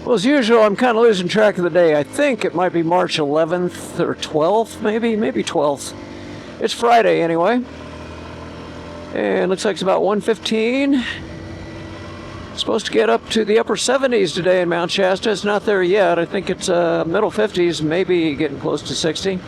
Well, as usual, I'm kind of losing track of the day. I think it might be March 11th or 12th, maybe 12th. It's Friday anyway. And looks like it's about 1:15. Supposed to get up to the upper 70s today in Mount Shasta. It's not there yet. I think it's middle 50s, maybe getting close to 60.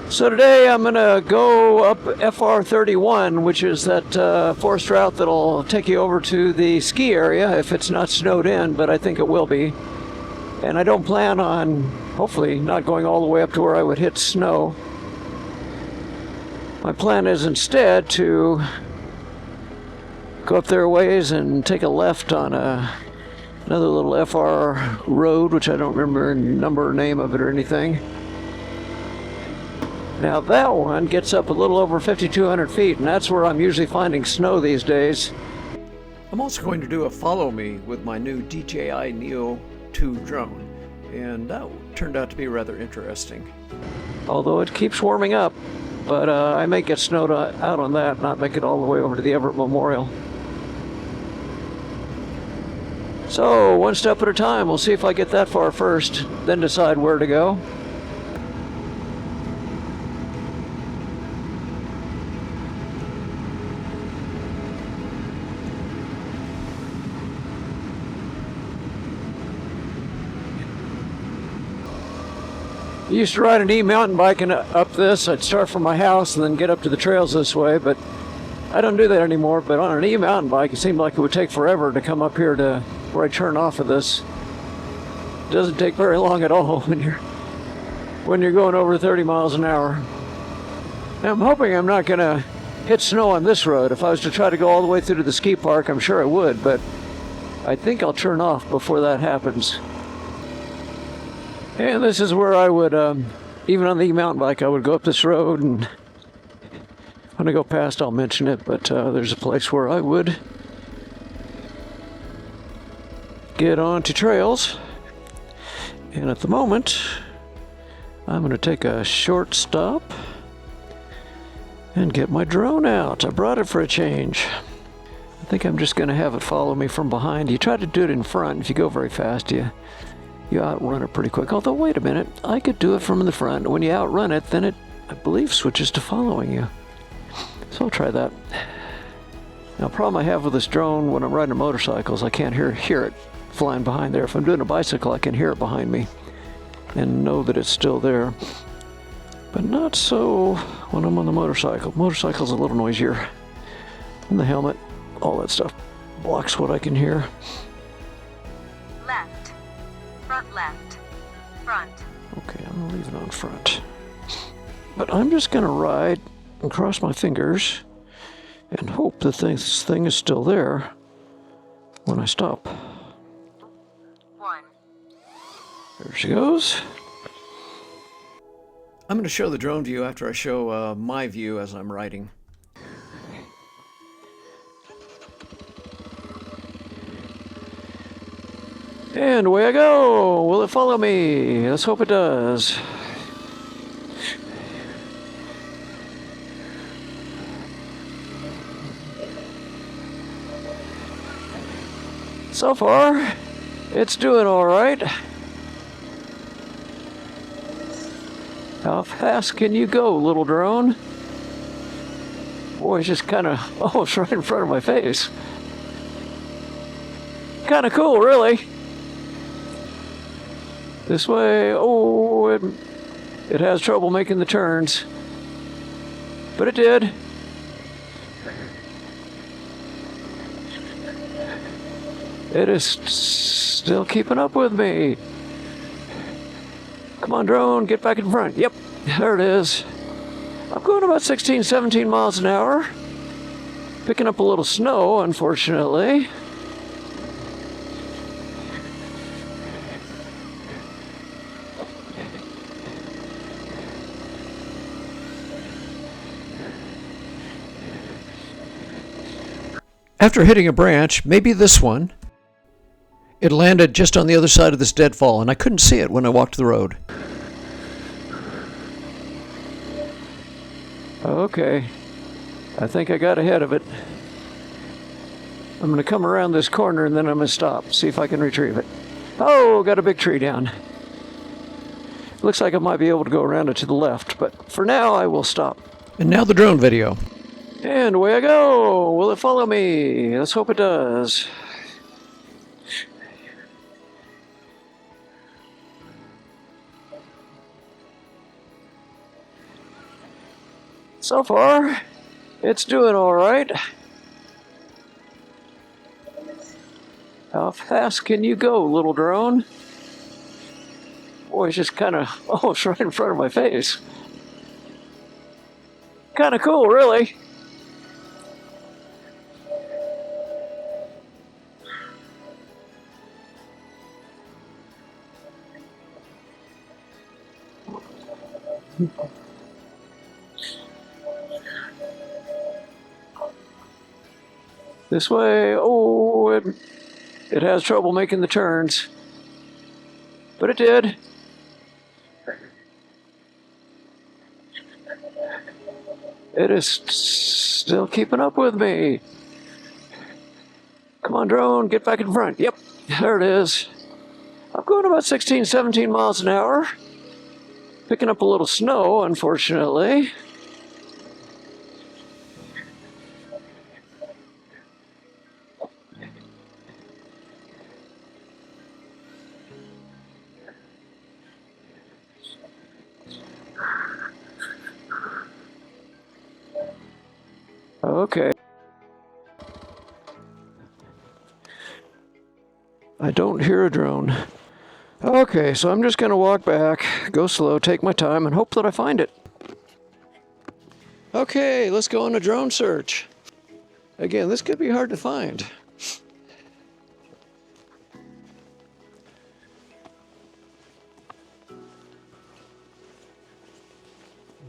So today I'm going to go up FR 31, which is that forest route that'll take you over to the ski area if it's not snowed in, but I think it will be. And I don't plan on, hopefully, not going all the way up to where I would hit snow. My plan is instead to go up there a ways and take a left on another little FR road, which I don't remember the number or name of it or anything. Now that one gets up a little over 5,200 feet, and that's where I'm usually finding snow these days. I'm also going to do a follow me with my new DJI Neo 2 drone, and that turned out to be rather interesting. Although it keeps warming up, but I may get snowed out on that, not make it all the way over to the Everett Memorial. So, one step at a time. We'll see if I get that far first, then decide where to go. I used to ride an e-mountain bike and up this. I'd start from my house and then get up to the trails this way, but I don't do that anymore. But on an e-mountain bike, it seemed like it would take forever to come up here to where I turn off of this. It doesn't take very long at all when you're going over 30 miles an hour. Now, I'm hoping I'm not going to hit snow on this road. If I was to try to go all the way through to the ski park, I'm sure I would, but I think I'll turn off before that happens. And this is where I would, even on the e-mountain bike, I would go up this road, and when I go past, I'll mention it, but there's a place where I would get onto trails. And at the moment, I'm going to take a short stop and get my drone out. I brought it for a change. I think I'm just going to have it follow me from behind. You try to do it in front. If you go very fast, you outrun it pretty quick. Although, wait a minute, I could do it from the front. When you outrun it, then it, I believe, switches to following you. So I'll try that. Now, the problem I have with this drone when I'm riding a motorcycle is I can't hear it flying behind there. If I'm doing a bicycle, I can hear it behind me and know that it's still there. But not so when I'm on the motorcycle. Motorcycle's a little noisier. And the helmet, all that stuff blocks what I can hear. Left, front. Okay, I'm gonna leave it on front. But I'm just gonna ride and cross my fingers and hope that this thing is still there when I stop. 1. There she goes. I'm gonna show the drone view after I show my view as I'm riding. And away I go! Will it follow me? Let's hope it does. So far, it's doing all right. How fast can you go, little drone? Boy, it's just kind of almost right in front of my face. Kind of cool, really. This way, oh, it has trouble making the turns, but it did. It is still keeping up with me. Come on, drone, get back in front. Yep, there it is. I'm going about 16, 17 miles an hour. Picking up a little snow, unfortunately. After hitting a branch, maybe this one, it landed just on the other side of this deadfall, and I couldn't see it when I walked the road. Okay, I think I got ahead of it. I'm going to come around this corner and then I'm going to stop, see if I can retrieve it. Oh, got a big tree down. Looks like I might be able to go around it to the left, but for now I will stop. And now the drone video. And away I go. Will it follow me? Let's hope it does. So far, it's doing all right. How fast can you go, little drone? Boy, it's just kind of almost right in front of my face. Kind of cool, really. This way. Oh, it has trouble making the turns. But it did. It is still keeping up with me. Come on, drone, get back in front. Yep, there it is. I'm going about 16, 17 miles an hour. Picking up a little snow, unfortunately. Okay. I don't hear a drone. Okay, so I'm just going to walk back, go slow, take my time, and hope that I find it. Okay, let's go on a drone search. Again, this could be hard to find.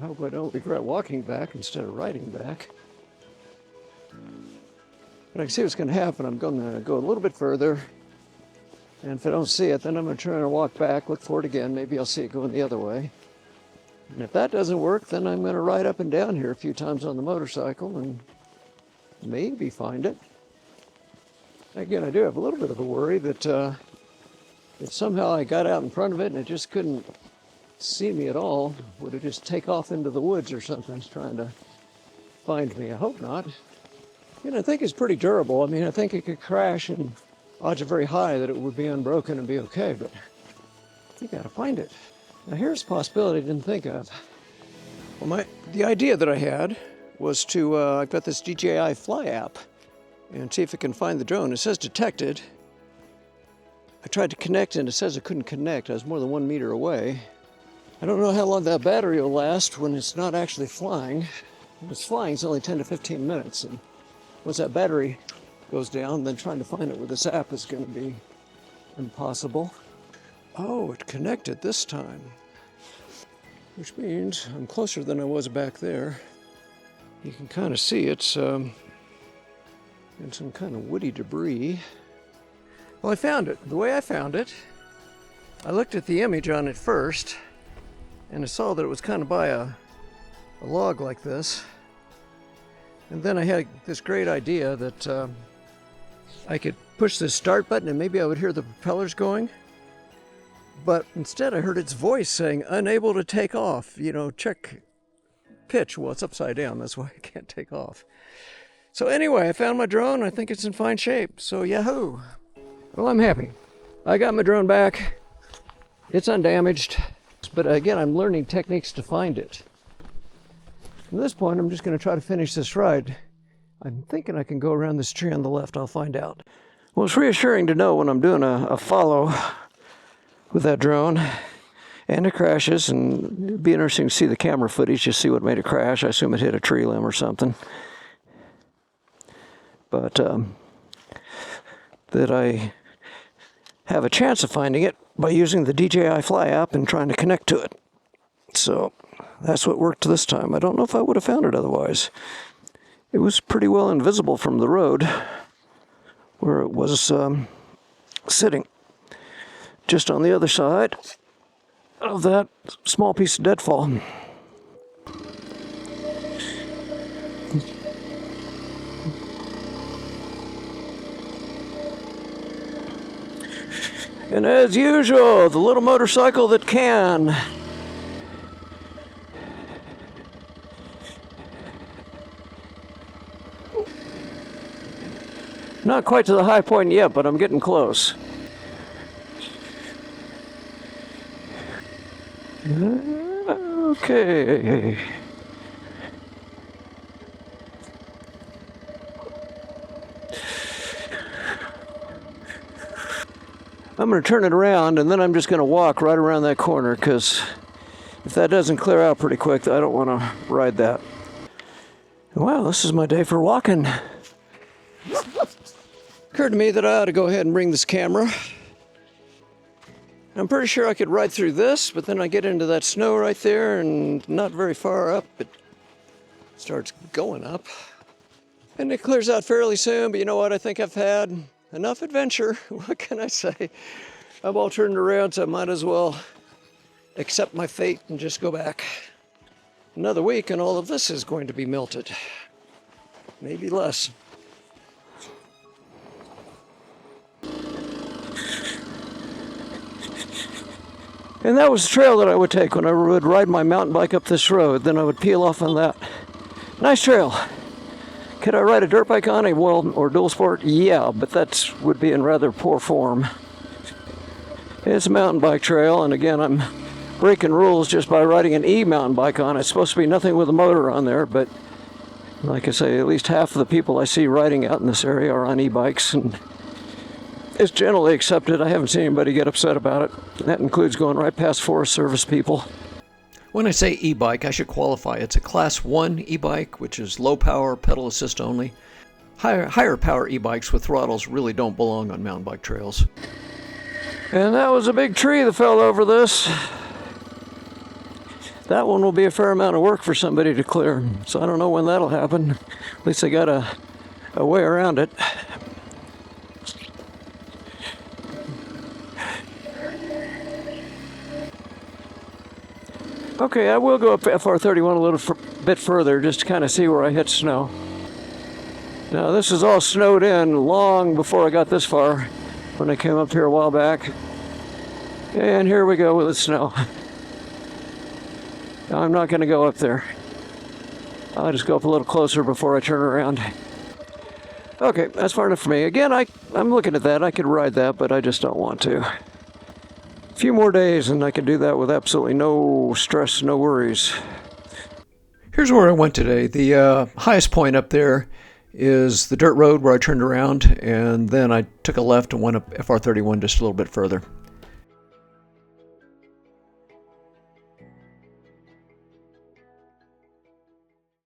I hope I don't regret walking back instead of riding back. But I can see what's going to happen. I'm going to go a little bit further. And if I don't see it, then I'm going to try to walk back, look for it again. Maybe I'll see it going the other way. And if that doesn't work, then I'm going to ride up and down here a few times on the motorcycle and maybe find it. Again, I do have a little bit of a worry that if somehow I got out in front of it and it just couldn't see me at all, would it just take off into the woods or something trying to find me? I hope not. And I think it's pretty durable. I mean, I think it could crash and odds are very high that it would be unbroken and be okay, but you gotta find it. Now here's a possibility I didn't think of. Well, the idea that I had was to, I've got this DJI Fly app and see if it can find the drone. It says detected. I tried to connect and it says I couldn't connect. I was more than 1 meter away. I don't know how long that battery will last when it's not actually flying. When it's flying, it's only 10 to 15 minutes. And once that battery goes down, then trying to find it with this app is going to be impossible. Oh, it connected this time, which means I'm closer than I was back there. You can kind of see it's in some kind of woody debris. Well, I found it. The way I found it, I looked at the image on it first, and I saw that it was kind of by a log like this. And then I had this great idea that I could push the start button and maybe I would hear the propellers going. But instead I heard its voice saying, unable to take off, check pitch. Well, it's upside down, that's why I can't take off. So anyway, I found my drone. I think it's in fine shape, so yahoo. Well, I'm happy. I got my drone back. It's undamaged, but again, I'm learning techniques to find it. At this point, I'm just going to try to finish this ride. I'm thinking I can go around this tree on the left. I'll find out. Well, it's reassuring to know when I'm doing a follow with that drone and it crashes, and it'd be interesting to see the camera footage, just see what made it crash. I assume it hit a tree limb or something. But that I have a chance of finding it by using the DJI Fly app and trying to connect to it. So that's what worked this time. I don't know if I would have found it otherwise. It was pretty well invisible from the road where it was sitting. Just on the other side of that small piece of deadfall. And as usual, the little motorcycle that can. Not quite to the high point yet, but I'm getting close. Okay. I'm going to turn it around, and then I'm just going to walk right around that corner, because if that doesn't clear out pretty quick, I don't want to ride that. Wow, this is my day for walking. Occurred to me that I ought to go ahead and bring this camera. I'm pretty sure I could ride through this, but then I get into that snow right there, and not very far up, it starts going up. And it clears out fairly soon, but you know what? I think I've had enough adventure. What can I say? I'm all turned around, so I might as well accept my fate and just go back. Another week and all of this is going to be melted. Maybe less. And that was the trail that I would take when I would ride my mountain bike up this road. Then I would peel off on that. Nice trail. Could I ride a dirt bike on it? Well, or dual sport? Yeah, but that would be in rather poor form. It's a mountain bike trail, and again, I'm breaking rules just by riding an e-mountain bike on it. It's supposed to be nothing with a motor on there, but like I say, at least half of the people I see riding out in this area are on e-bikes, and it's generally accepted. I haven't seen anybody get upset about it. That includes going right past Forest Service people. When I say e-bike, I should qualify. It's a Class 1 e-bike, which is low power, pedal assist only. Higher power e-bikes with throttles really don't belong on mountain bike trails. And that was a big tree that fell over this. That one will be a fair amount of work for somebody to clear. So I don't know when that'll happen. At least I got a way around it. Okay, I will go up FR31 a little bit further just to kind of see where I hit snow. Now this is all snowed in long before I got this far when I came up here a while back. And here we go with the snow. Now, I'm not going to go up there. I'll just go up a little closer before I turn around. Okay, that's far enough for me. Again, I'm looking at that. I could ride that, but I just don't want to. A few more days and I can do that with absolutely no stress, no worries. Here's where I went today. The highest point up there is the dirt road where I turned around, and then I took a left and went up FR31 just a little bit further.